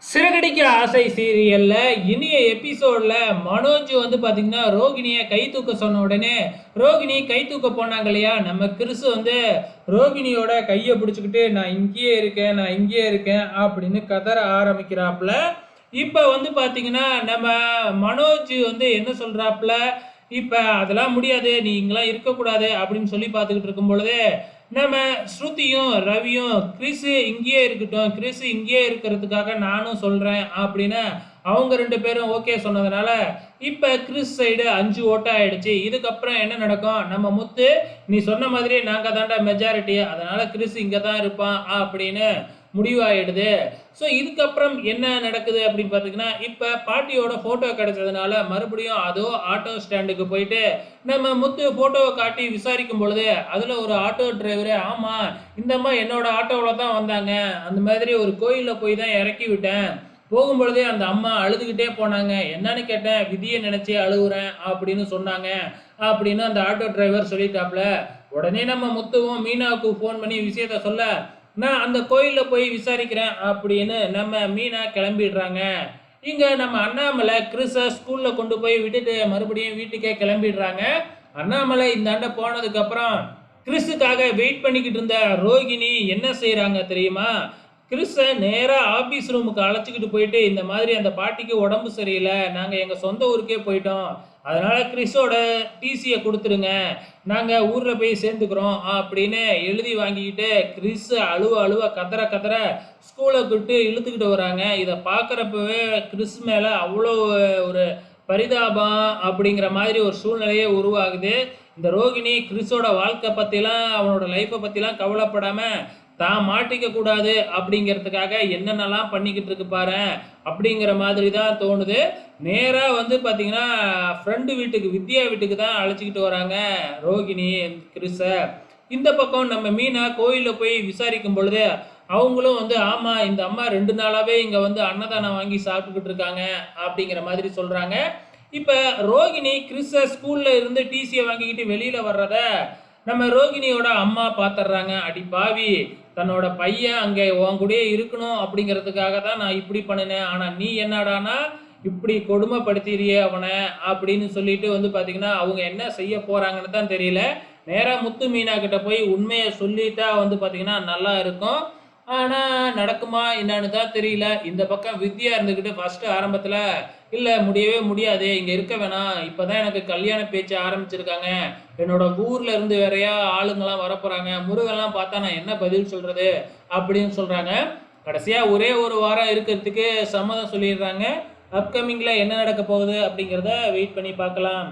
சிறகடிக்க ஆசை சீரியல்ல இனிய எபிசோட்ல மனோஜ் வந்து பாத்தீங்கன்னா ரோகிணியை கை தூக்க சொன்ன உடனே ரோகிணி கை தூக்க போனாங்க இல்லையா, நம்ம கிறிஸ் வந்து ரோகிணியோட கையை பிடிச்சிக்கிட்டு நான் இங்கேயே இருக்கேன் அப்படின்னு கதற ஆரம்பிக்கிறாப்புல. இப்ப வந்து பாத்தீங்கன்னா நம்ம மனோஜ் வந்து என்ன சொல்றாப்புல, இப்ப அதெல்லாம் முடியாது, நீ இங்கெல்லாம் இருக்கக்கூடாது அப்படின்னு சொல்லி பார்த்துக்கிட்டு இருக்கும் பொழுது நம்ம ஸ்ருதியும் ரவியும் கிறிஸ் இங்கேயே இருக்கட்டும், கிறிஸ் இங்கேயே இருக்கிறதுக்காக நானும் சொல்றேன் அப்படின்னு அவங்க 2 பேரும் ஓகே சொன்னதுனால இப்ப கிறிஸ் சைடு 5 ஓட்டா ஆயிடுச்சு. இதுக்கப்புறம் என்ன நடக்கும், நம்ம முத்து நீ சொன்ன மாதிரி நாங்க தாண்டா மெஜாரிட்டி, அதனால கிறிஸ் இங்க தான் இருப்பான் அப்படின்னு முடிவாயிடுது. ஸோ இதுக்கப்புறம் என்ன நடக்குது அப்படின்னு பார்த்தீங்கன்னா, இப்போ பாட்டியோட ஃபோட்டோ கிடைச்சதுனால மறுபடியும் அதோ ஆட்டோ ஸ்டாண்டுக்கு போயிட்டு நம்ம முத்து ஃபோட்டோவை காட்டி விசாரிக்கும் பொழுது அதில் ஒரு ஆட்டோ டிரைவரு, ஆமாம் இந்த அம்மா என்னோட ஆட்டோவில் தான் வந்தாங்க, அந்த மாதிரி ஒரு கோயிலில் போய் தான் இறக்கி விட்டேன், போகும்பொழுதே அந்த அம்மா அழுதுகிட்டே போனாங்க, என்னன்னு கேட்டேன், விதியை நினைச்சே அழுகுறேன் அப்படின்னு சொன்னாங்க அப்படின்னு அந்த ஆட்டோ டிரைவர் சொல்லிட்டாப்ல. உடனே நம்ம முத்துவும் மீனாவுக்கு ஃபோன் பண்ணி விஷயத்த சொல்ல, நான் அந்த கோயிலில் போய் விசாரிக்கிறேன் அப்படின்னு நம்ம மீனா கிளம்பிடுறாங்க. இங்கே நம்ம அண்ணாமலை கிறிஸை ஸ்கூலில் கொண்டு போய் விட்டுட்டு மறுபடியும் வீட்டுக்கே கிளம்பிடுறாங்க. அண்ணாமலை இந்த ஆண்டை போனதுக்கப்புறம் கிறிஸுக்காக வெயிட் பண்ணிக்கிட்டு இருந்த ரோகிணி என்ன செய்கிறாங்க தெரியுமா, கிறிஸை நேராக ஆஃபீஸ் ரூமுக்கு அழைச்சிக்கிட்டு போயிட்டு, இந்த மாதிரி அந்த பாட்டிக்கு உடம்பு சரியில்லை, நாங்கள் எங்கள் சொந்த ஊருக்கே போயிட்டோம், அதனால் கிறிஸோட டிசியை கொடுத்துருங்க, நாங்கள் ஊரில் போய் சேர்ந்துக்கிறோம் அப்படின்னு எழுதி வாங்கிக்கிட்டு கிறிஸ் அழுவ கதற ஸ்கூலை விட்டு இழுத்துக்கிட்டு வராங்க. இதை பார்க்குறப்பவே கிறிஸ் மேலே அவ்வளோ ஒரு பரிதாபம் அப்படிங்கிற மாதிரி ஒரு சூழ்நிலையே உருவாகுது. இந்த ரோகிணி கிறிஸோட வாழ்க்கை பற்றிலாம் அவனோட லைஃப்பை பற்றிலாம் கவலைப்படாமல் தான் மாட்டிக்க கூடாது அப்படிங்கிறதுக்காக என்னென்னலாம் பண்ணிக்கிட்டு இருக்கு பாரு அப்படிங்கிற மாதிரி தான் தோணுது. நேராக வந்து பார்த்தீங்கன்னா ஃப்ரெண்டு வீட்டுக்கு, வித்யா வீட்டுக்கு தான் அழைச்சிக்கிட்டு வராங்க ரோகிணி கிறிஸை. இந்த பக்கம் நம்ம மீனா கோயிலில் போய் விசாரிக்கும் பொழுது அவங்களும் வந்து ஆமாம் இந்த அம்மா 2 நாளாகவே இங்கே வந்து அன்னதானம் வாங்கி சாப்பிட்டுக்கிட்டு இருக்காங்க அப்படிங்கிற மாதிரி சொல்கிறாங்க. இப்போ ரோகிணி கிறிஸை ஸ்கூலில் இருந்து டிசியை வாங்கிக்கிட்டு வெளியில் வர்றத நம்ம ரோகிணியோட அம்மா பார்த்துட்றாங்க. அடி பாவி, தன்னோட பையன் அங்கே உன் கூடயே இருக்கணும் அப்படிங்கிறதுக்காக தான் நான் இப்படி பண்ணினேன், ஆனால் நீ என்னடானா இப்படி கொடுமைப்படுத்திறியே அவனை அப்படின்னு சொல்லிட்டு வந்து பார்த்தீங்கன்னா அவங்க என்ன செய்ய போகிறாங்கன்னு தான் தெரியல. நேராக முத்து மீனா கிட்ட போய் உண்மையை சொல்லிட்டா வந்து பார்த்தீங்கன்னா நல்லா இருக்கும். ஆனால் நடக்குமா என்னன்னு தான் தெரியல. இந்த பக்கம் வித்யா இருந்துக்கிட்டு ஃபஸ்ட்டு ஆரம்பத்தில் இல்லை முடியவே முடியாது, இங்கே இருக்க வேணாம், இப்போ தான் எனக்கு கல்யாண பேச்சு ஆரம்பிச்சிருக்காங்க, என்னோட ஊரில் இருந்து வேறையா ஆளுங்கெல்லாம் வரப்போகிறாங்க, முருகெல்லாம் பார்த்தா நான் என்ன பதில் சொல்கிறது அப்படின்னு சொல்கிறாங்க. கடைசியாக ஒரே ஒரு வாரம் இருக்கிறதுக்கு சம்மதம் சொல்லிடுறாங்க. அப்கமிங்கில் என்ன நடக்க போகுது அப்படிங்கிறத வெயிட் பண்ணி பார்க்கலாம்.